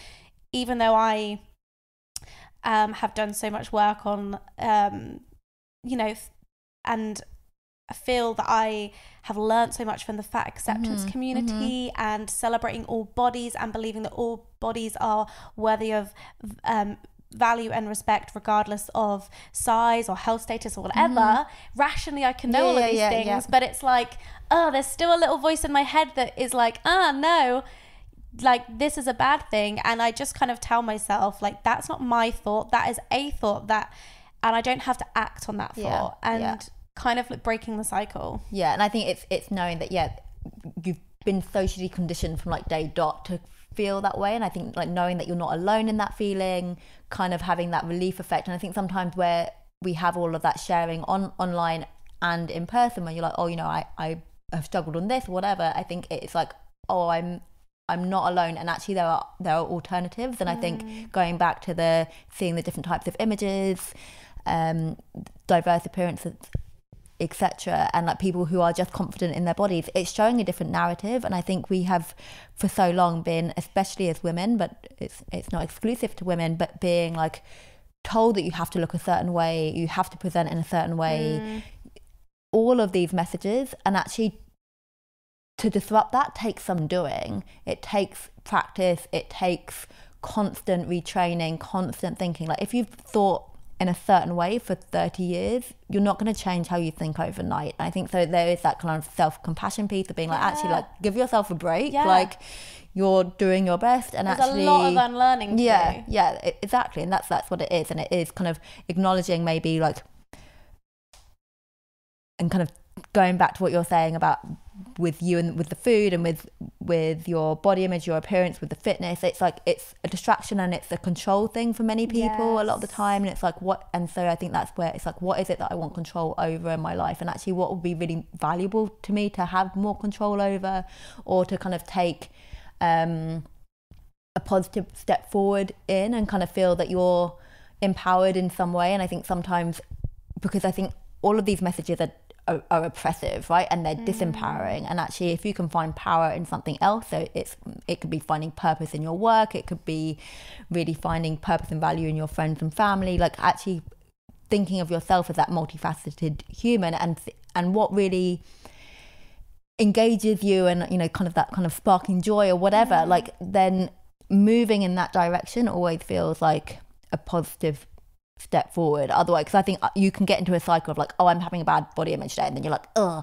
even though I have done so much work on you know, and I feel that I have learned so much from the fat acceptance community and celebrating all bodies and believing that all bodies are worthy of value and respect regardless of size or health status or whatever. Rationally I can know all of these things, but it's like, there's still a little voice in my head that is like, no, like this is a bad thing. And I just kind of tell myself, like, that's not my thought, that is a thought, and I don't have to act on that thought. Kind of like breaking the cycle. And I think it's knowing that you've been socially conditioned from like day dot to feel that way, and I think like knowing that you're not alone in that feeling, kind of having that relief effect. And I think sometimes where we have all of that sharing online and in person, when you're like, oh, you know, I have struggled on this or whatever, I think it's like, oh, I'm not alone, and actually there are alternatives. And I think going back to seeing the different types of images, diverse appearances, etc., and like people who are just confident in their bodies, it's showing a different narrative. And I think we have for so long been, especially as women, but it's not exclusive to women, but being like told that you have to look a certain way, you have to present in a certain way, all of these messages. And actually to disrupt that takes some doing. It takes practice, it takes constant retraining, constant thinking. Like if you've thought in a certain way for 30 years, you're not going to change how you think overnight. And I think so there is that kind of self-compassion piece of being like, actually, like, give yourself a break. Like, you're doing your best, and there's actually a lot of unlearning to do. Exactly. And that's what it is. And it is kind of acknowledging maybe like, and kind of going back to what you're saying about with you and with the food and with your body image, your appearance, with the fitness, it's like it's a distraction and it's a control thing for many people a lot of the time. And it's like and so I think that's where it's like, what is it that I want control over in my life, and actually what would be really valuable to me to have more control over, or to kind of take a positive step forward in, and kind of feel that you're empowered in some way. And I think sometimes, because I think all of these messages are oppressive, right? And they're disempowering. And actually, if you can find power in something else, so it could be finding purpose in your work, it could be really finding purpose and value in your friends and family, like actually thinking of yourself as that multifaceted human, and what really engages you, and you know, kind of that kind of sparking joy or whatever, like then moving in that direction always feels like a positive step forward. Otherwise, because I think you can get into a cycle of like, oh, I'm having a bad body image day, and then you're like, oh,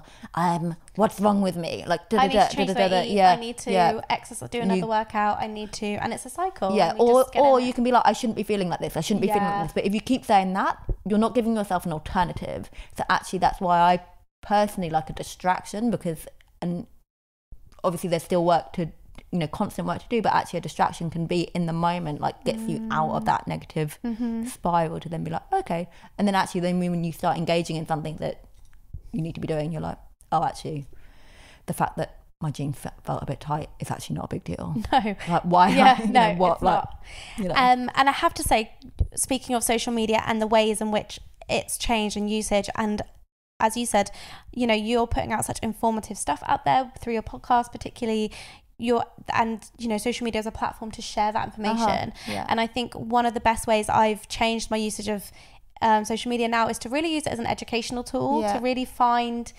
what's wrong with me? Like, I need to change my eat, I need to exercise, do another workout, I need to, and it's a cycle. Yeah, or you can be like, I shouldn't be feeling like this, I shouldn't be feeling like this. But if you keep saying that, you're not giving yourself an alternative. So actually, that's why I personally like a distraction, because, and obviously there's still work to, constant work to do, but actually a distraction can be in the moment, like gets you out of that negative spiral, to then be like, okay. And then actually then when you start engaging in something that you need to be doing, you're like, oh, actually the fact that my jeans felt a bit tight is actually not a big deal. No. Like, why? Yeah, no, what? It's like, not. And I have to say, speaking of social media and the ways in which it's changed and usage, and as you said, you're putting out such informative stuff out there through your podcast, particularly social media is a platform to share that information. And I think one of the best ways I've changed my usage of social media now is to really use it as an educational tool, to really find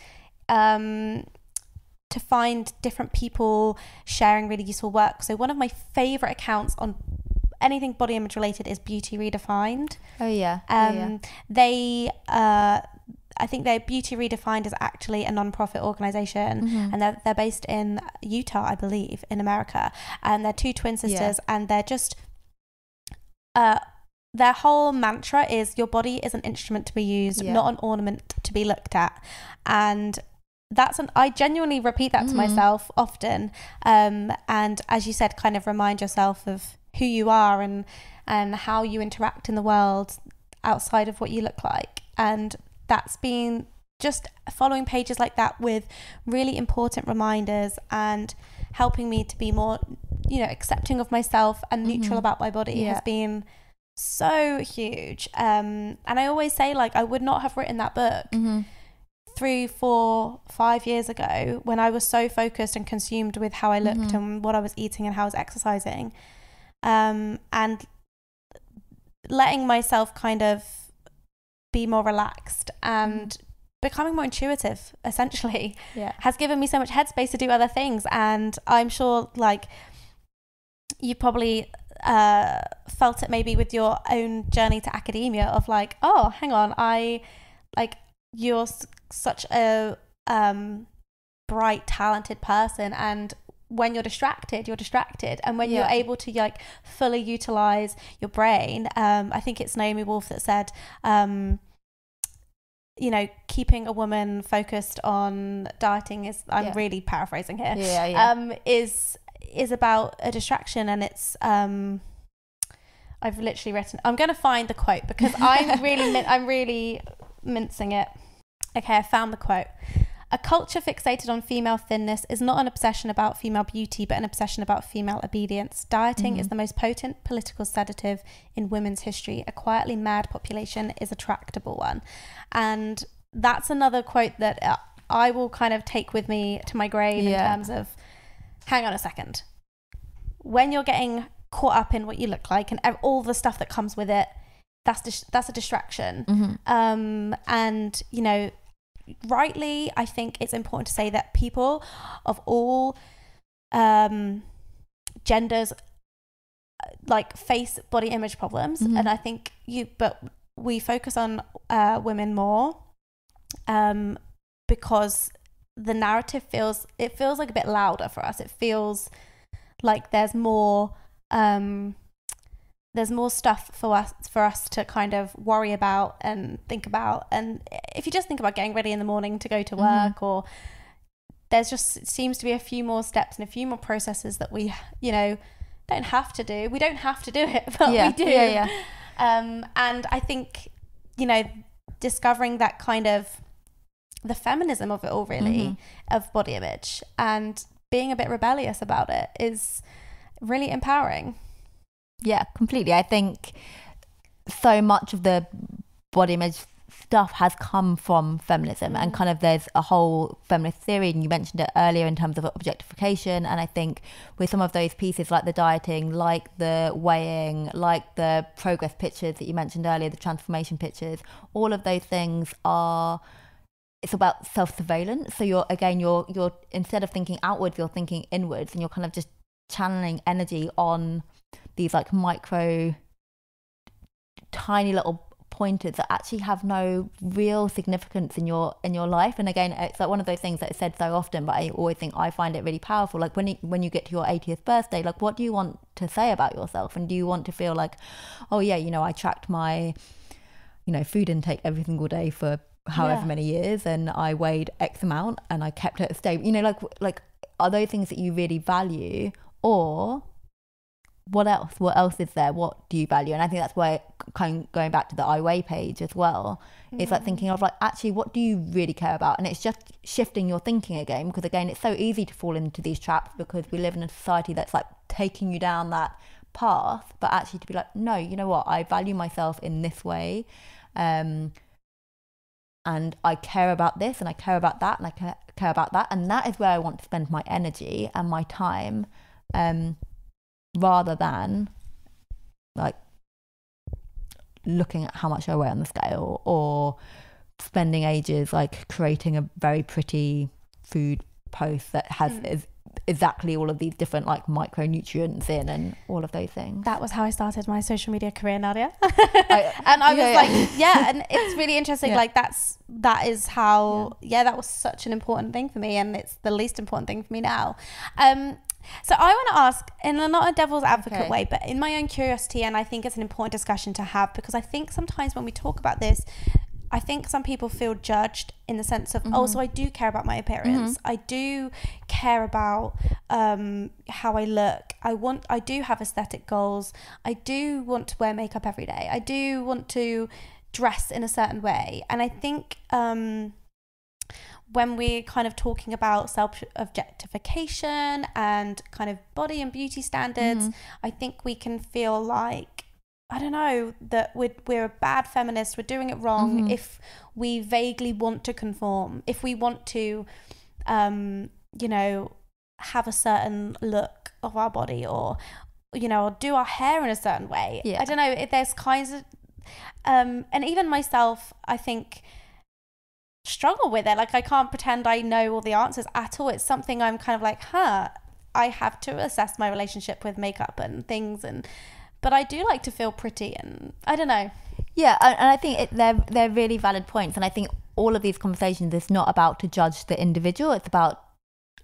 different people sharing really useful work. So one of my favorite accounts on anything body image related is Beauty Redefined. I think their Beauty Redefined is actually a non-profit organization, and they're based in Utah, I believe, in America. And they're two twin sisters, and they're just their whole mantra is your body is an instrument to be used, not an ornament to be looked at. And I genuinely repeat that to myself often. And as you said, kind of remind yourself of who you are and how you interact in the world outside of what you look like. And that's been just following pages like that with really important reminders and helping me to be more, accepting of myself and neutral about my body has been so huge. And I always say, like, I would not have written that book 3, 4, 5 years ago when I was so focused and consumed with how I looked and what I was eating and how I was exercising. And letting myself kind of be more relaxed and becoming more intuitive, essentially, has given me so much headspace to do other things. And I'm sure, like, you probably felt it maybe with your own journey to academia of like, oh, hang on, you're such a bright, talented person, and when you're distracted, and when you're able to like fully utilize your brain, I think it's Naomi Wolf that said, keeping a woman focused on dieting is, I'm really paraphrasing here, is about a distraction. And it's I've literally written, I'm going to find the quote because I'm really mincing it. Okay, I found the quote. A culture fixated on female thinness is not an obsession about female beauty, but an obsession about female obedience. Dieting is the most potent political sedative in women's history. A quietly mad population is a tractable one. And that's another quote that I will kind of take with me to my grave in terms of, hang on a second. When you're getting caught up in what you look like and all the stuff that comes with it, that's a distraction. And, rightly, I think it's important to say that people of all genders like face body image problems, and I think but we focus on women more because the narrative feels like a bit louder for us. It feels like there's more stuff for us to kind of worry about and think about. And if you just think about getting ready in the morning to go to work, or there's just seems to be a few more steps and a few more processes that we don't have to do. We don't have to do it, but we do. And I think discovering that kind of the feminism of it all, really, of body image, and being a bit rebellious about it is really empowering. Yeah, completely. I think so much of the body image stuff has come from feminism, and kind of there's a whole feminist theory, and you mentioned it earlier in terms of objectification. And I think with some of those pieces, like the dieting, like the weighing, like the progress pictures that you mentioned earlier, the transformation pictures, all of those things it's about self-surveillance. So you're instead of thinking outwards, you're thinking inwards, and you're kind of just channeling energy on these like micro tiny little pointers that actually have no real significance in your life. And again, it's like one of those things that is said so often, but I always think I find it really powerful. Like when you get to your 80th birthday, like what do you want to say about yourself? And do you want to feel like, oh yeah, you know, I tracked my, you know, food intake every single day for however many years, and I weighed X amount and I kept it stable, you know, like are those things that you really value? Or what else is there? What do you value? And I think that's why kind of going back to the I Weigh page as well, it's like thinking of like, actually, what do you really care about? And it's just shifting your thinking again, because again, it's so easy to fall into these traps because we live in a society that's like taking you down that path, but actually to be like, no, you know what, I value myself in this way, and I care about this, and I care about that, and I care about that, and that is where I want to spend my energy and my time, rather than like looking at how much I weigh on the scale, or spending ages like creating a very pretty food post that has exactly all of these different like micronutrients in and all of those things. That was how I started my social media career, Nadia. And I was like, and it's really interesting. Like that is how, that was such an important thing for me, and it's the least important thing for me now. So I want to ask, in not a devil's advocate way, but in my own curiosity, and I think it's an important discussion to have, because I think sometimes when we talk about this, I think some people feel judged in the sense of, oh, so I do care about my appearance. I do care about how I look. I do have aesthetic goals. I do want to wear makeup every day. I do want to dress in a certain way. And I think when we're kind of talking about self-objectification and kind of body and beauty standards, I think we can feel like, I don't know, that we're a bad feminist, we're doing it wrong if we vaguely want to conform, if we want to, you know, have a certain look of our body, or, you know, or do our hair in a certain way. I don't know, there's kinds of, and even myself, I think, struggle with it. Like I can't pretend I know all the answers at all. It's something I'm kind of like, I have to assess my relationship with makeup and things, but I do like to feel pretty, and I don't know. Yeah, and I think they're really valid points, and I think all of these conversations is not about to judge the individual, it's about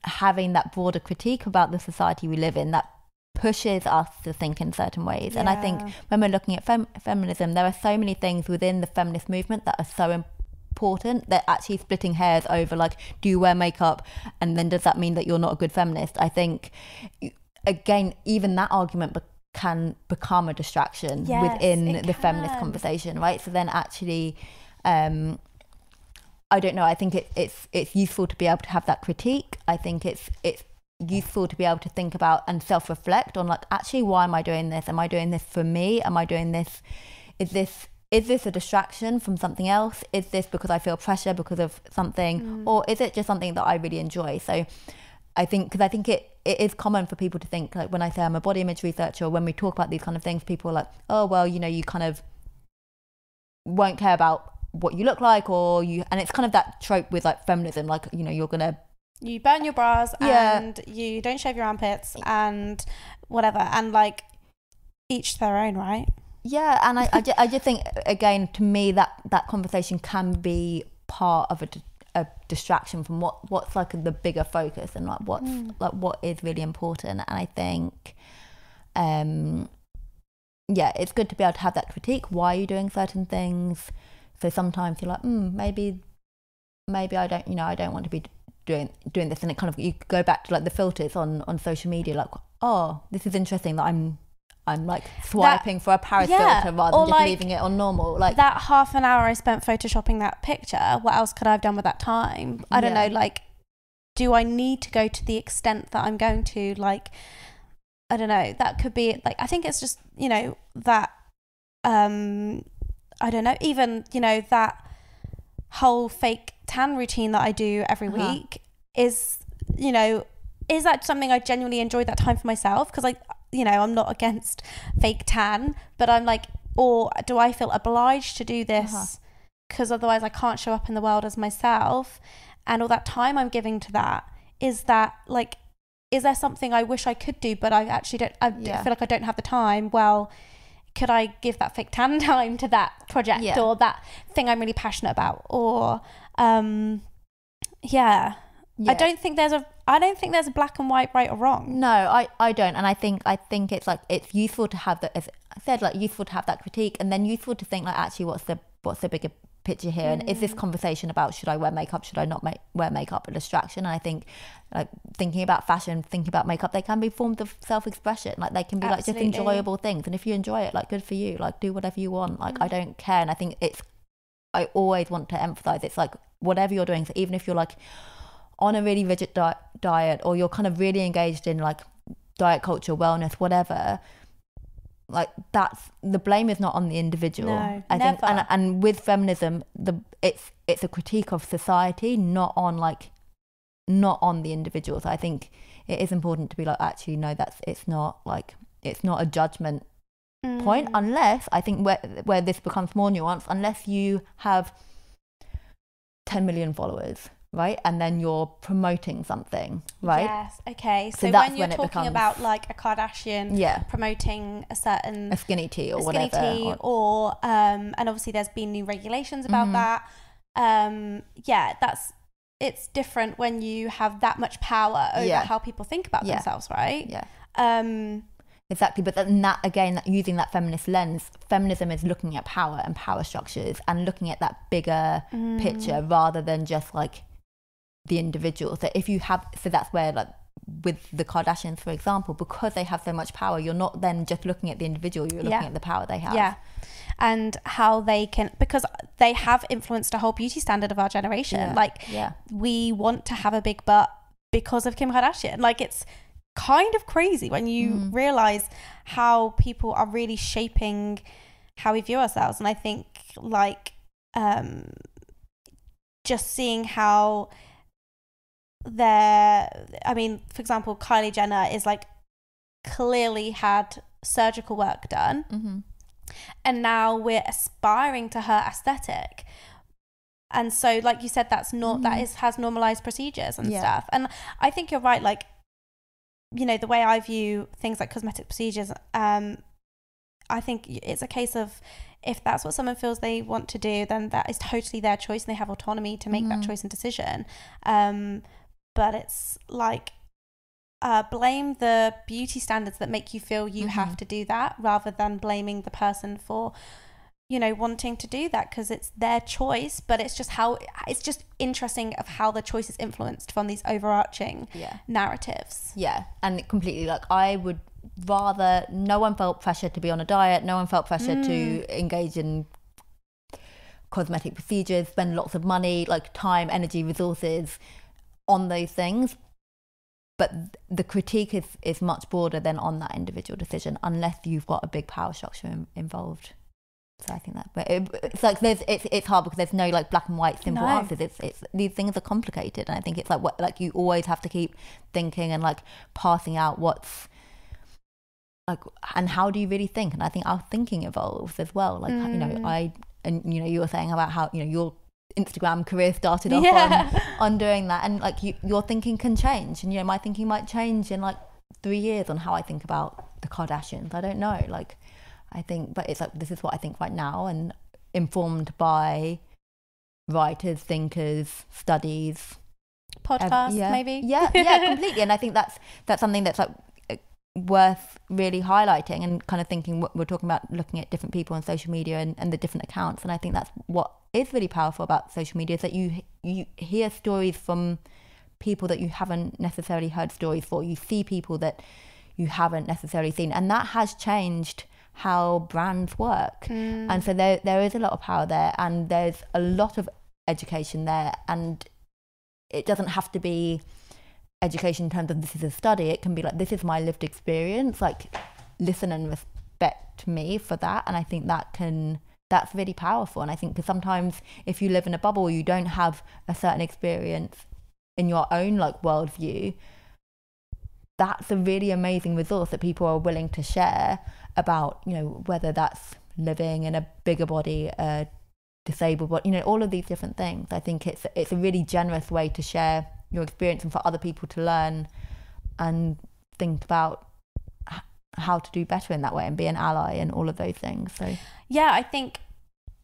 having that broader critique about the society we live in that pushes us to think in certain ways. And I think when we're looking at feminism, there are so many things within the feminist movement that are so important. They're actually splitting hairs over like, do you wear makeup, and then does that mean that you're not a good feminist? I think again, even that argument can become a distraction within the feminist conversation, right? So then actually I don't know, I think it's useful to be able to have that critique. I think it's useful to be able to think about and self-reflect on like, actually, why am I doing this? Am I doing this for me? Am I doing this, is this a distraction from something else? Is this because I feel pressure because of something? Or is it just something that I really enjoy? So I think it is common for people to think, like when I say I'm a body image researcher, when we talk about these kind of things, people are like, oh, well, you know, you kind of won't care about what you look like, or you, and it's kind of that trope with like feminism, like, you know, you burn your bras and you don't shave your armpits and whatever, and like each their own, right? Yeah, and I just think, again, to me, that conversation can be part of a distraction from what's like the bigger focus, and like what's like what is really important. And I think it's good to be able to have that critique. Why are you doing certain things? So sometimes you're like, maybe I don't, you know, I don't want to be doing this, and it kind of, you go back to like the filters on social media, like, oh, this is interesting that I'm like swiping for a Paris filter rather than just like, leaving it on normal. Like that half an hour I spent photoshopping that picture, what else could I have done with that time? I don't know, like, do I need to go to the extent that I'm going to? Like, I don't know, that could be like, I think it's just, you know, that I don't know, even, you know, that whole fake tan routine that I do every week is, you know, is that something I genuinely enjoy that time for myself? Because like, you know, I'm not against fake tan, but I'm like, or do I feel obliged to do this because otherwise I can't show up in the world as myself? And all that time I'm giving to that, is that like, is there something I wish I could do, but I actually don't, I feel like I don't have the time? Well, could I give that fake tan time to that project or that thing I'm really passionate about? Or, I don't think there's a black and white, right or wrong. No, I don't. And I think it's like, it's useful to have that, as I said, like useful to have that critique, and then useful to think like, actually, what's the bigger picture here? And is this conversation about, should I wear makeup, should I not wear makeup, a distraction? And I think like thinking about fashion, thinking about makeup, they can be forms of self-expression. Like they can be like just enjoyable things, and if you enjoy it, like good for you, like do whatever you want, like I don't care. And I think I always want to emphasize, it's like whatever you're doing, so even if you're like on a really rigid diet, or you're kind of really engaged in like diet culture, wellness, whatever, like that's, the blame is not on the individual. No, I think, and with feminism, it's a critique of society, not on the individual. So I think it is important to be like, actually no, it's not a judgment point, unless, I think where this becomes more nuanced, unless you have 10 million followers, right? And then you're promoting something, right? Yes, okay. So when you're talking about like a Kardashian promoting a skinny tea or whatever. And obviously there's been new regulations about that. It's different when you have that much power over how people think about themselves, right? Yeah. Exactly, but then that again, using that feminist lens, feminism is looking at power and power structures and looking at that bigger picture rather than just like the individual. So that's where, like with the Kardashians, for example, because they have so much power, you're not then just looking at the individual, you're looking at the power they have. Yeah. And how they can, because they have influenced a whole beauty standard of our generation. We want to have a big butt because of Kim Kardashian. Like, it's kind of crazy when you realize how people are really shaping how we view ourselves. And I think like just seeing how for example, Kylie Jenner is like clearly had surgical work done, and now we're aspiring to her aesthetic. And so, like you said, that's not has normalized procedures and stuff. And I think you're right. Like, you know, the way I view things like cosmetic procedures, I think it's a case of, if that's what someone feels they want to do, then that is totally their choice, and they have autonomy to make that choice and decision. But it's like, blame the beauty standards that make you feel you have to do that, rather than blaming the person for, you know, wanting to do that, because it's their choice. But it's just interesting of how the choice is influenced from these overarching narratives. Yeah, and completely, like, I would rather no one felt pressure to be on a diet, no one felt pressure to engage in cosmetic procedures, spend lots of money, like time, energy, resources on those things. But the critique is much broader than on that individual decision, unless you've got a big power structure involved. So I think that, but it's like it's hard because there's no like black and white simple answers. It's these things are complicated, and I think it's like you always have to keep thinking and like passing out what's like, and how do you really think? And I think our thinking evolves as well. Like, you know, you were saying about how, you know, your Instagram career started off on doing that, and like your thinking can change, and you know, my thinking might change in like 3 years on how I think about the Kardashians. I don't know, like, I think, but it's like, this is what I think right now, and informed by writers, thinkers, studies, podcasts, maybe. Yeah, completely. And I think that's something that's like worth really highlighting, and kind of thinking, what we're talking about, looking at different people on social media and the different accounts. And I think that's what is really powerful about social media, is that you hear stories from people that you haven't necessarily heard stories for. You see people that you haven't necessarily seen, and that has changed how brands work. And so there is a lot of power there, and there's a lot of education there, and it doesn't have to be education in terms of this is a study. It can be like, this is my lived experience, like listen and respect me for that. And I think that's really powerful. And I think, because sometimes if you live in a bubble, you don't have a certain experience in your own like worldview, that's a really amazing resource that people are willing to share about, you know, whether that's living in a bigger body, a disabled body, you know, all of these different things. I think it's a really generous way to share your experience, and for other people to learn and think about how to do better in that way and be an ally and all of those things. So yeah, I think,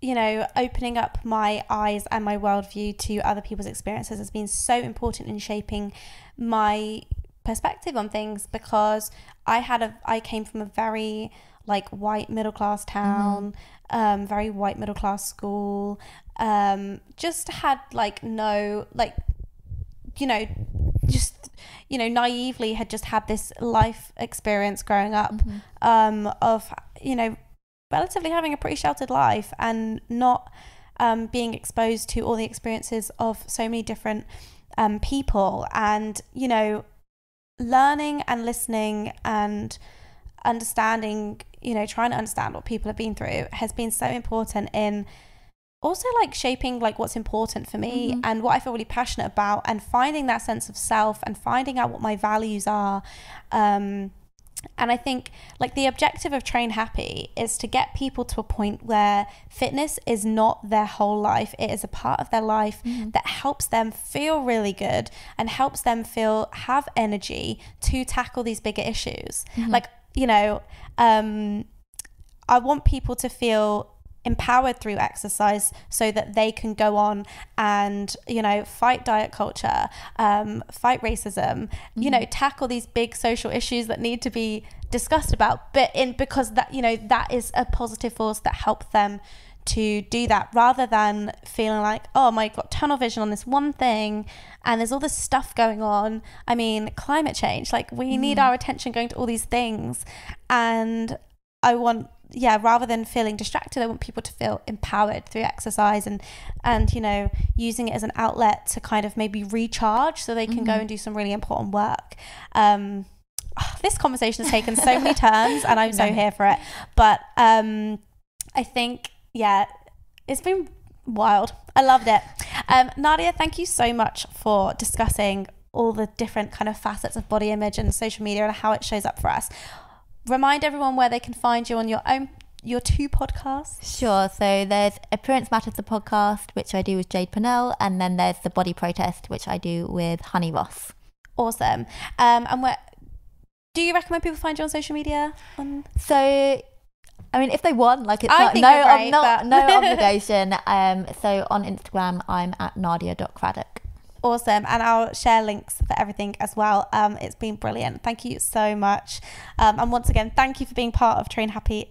you know, opening up my eyes and my worldview to other people's experiences has been so important in shaping my perspective on things, because I came from a very like white middle class town, very white middle class school, just had like no, like, you know, just, you know, naively had just had this life experience growing up, of, you know, relatively having a pretty sheltered life and not being exposed to all the experiences of so many different people, and, you know, learning and listening and understanding, you know, trying to understand what people have been through has been so important in also like shaping like what's important for me and what I feel really passionate about, and finding that sense of self and finding out what my values are. And I think like the objective of Train Happy is to get people to a point where fitness is not their whole life. It is a part of their life that helps them feel really good and helps them have energy to tackle these bigger issues. Like, you know, I want people to feel empowered through exercise so that they can go on and, you know, fight diet culture, fight racism, you know, tackle these big social issues that need to be discussed about, because that, you know, that is a positive force that helps them to do that, rather than feeling like, oh my God, tunnel vision on this one thing and there's all this stuff going on. I mean, climate change, like we need our attention going to all these things, and I want, rather than feeling distracted, I want people to feel empowered through exercise and you know, using it as an outlet to kind of maybe recharge so they can go and do some really important work. This conversation has taken so many turns and I'm so here for it. But I think, it's been wild. I loved it. Nadia, thank you so much for discussing all the different kind of facets of body image and social media and how it shows up for us. Remind everyone where they can find you on your two podcasts. Sure. So there's Appearance Matters, the podcast, which I do with Jade Purnell, and then there's The Body Protest, which I do with Honey Ross. Awesome. And where do you recommend people find you on social media? So, I mean, if they want, like, it's no obligation. So on Instagram, I'm at nadia.craddock. Awesome. And I'll share links for everything as well. It's been brilliant. Thank you so much. And once again, thank you for being part of Train Happy.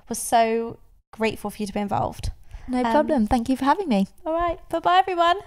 Was so grateful for you to be involved. No problem. Thank you for having me. All right. Bye-bye, everyone.